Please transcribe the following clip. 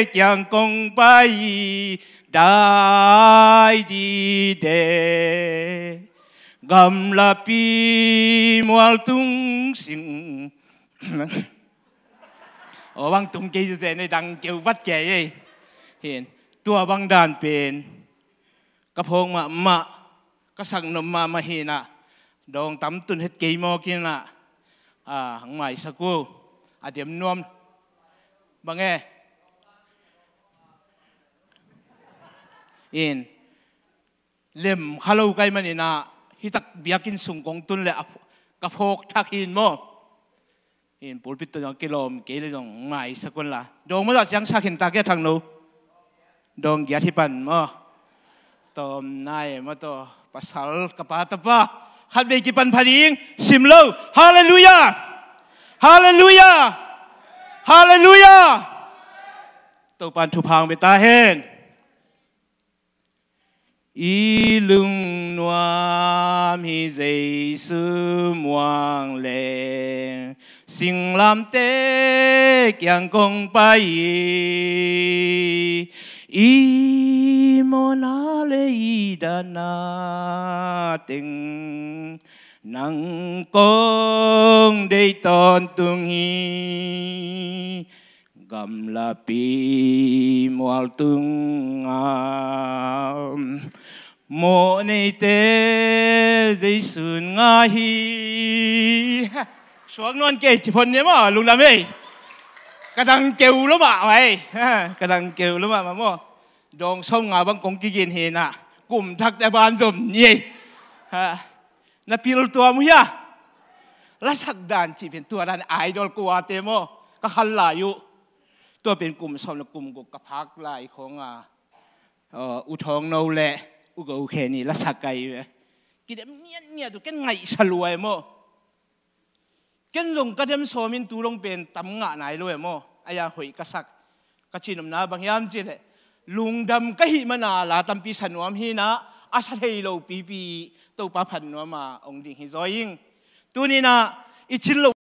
chẳng công bay đại đi đề gầm là pi mual tung sinh ở bang tung kia rồi này đang kêu vắt kẻ ấy hiện tua bang đàn bên cái phong mà cái sang nôm mà hiện à dong tắm tuần hết kỳ mò kia nè hàng mày sa cô điểm nuông bằng nghe in lem hello cái mình nè hi tak biakin sung kong tuần lệ cái phok thắc in mò in bồi bít tuần cái lom cái lấy dong mày sa cô là dong mới là chẳng sa hiện ta cái thằng nào dong kia thì pan mò tôm này mà to pasal kapatapa khát về cái pan phading sim lâu hallelujah hallelujah hallelujah tàu pan thu phang về ta hen y lung noam hi giêsu muang lệ sinh làm tế kyang công bai y mona le da na tình nang công để tôn tung hi gam la pi mual tung mo nei te giêsu nga hi xuống non kê chỉ phần nhé mà lùng làm gì cái thằng kêu lắm mà mày cái thằng kêu lắm mà mò dong sông ngà băng công kí hiền à cùng thắc tại bàn dùm nhỉ na pil tua mu ya la sak dan chỉเป็นตัวdan idolกูอาเตโมก็หันหลายอยู่ตัวเป็นกลุ่มสมกลุ่มกุกพักหลายของอุทองโนแหละอุกอุเคนี่ละสักไกเลยกินเนี่ยตัวกันไงสลวยโมกันลงกระเทียมโซมินตูลงเป็นตำงะไหนรวยโมอายาหอยกระสักกระชินมนาบางยามจีเลยลุงดำก็หิมนาลาตัมปีสนวมฮีนะอาศัยโลปีตัวปะพันนัวมาองค์ดิ่งฮิจอยิงตัวนี้นะอิชิโล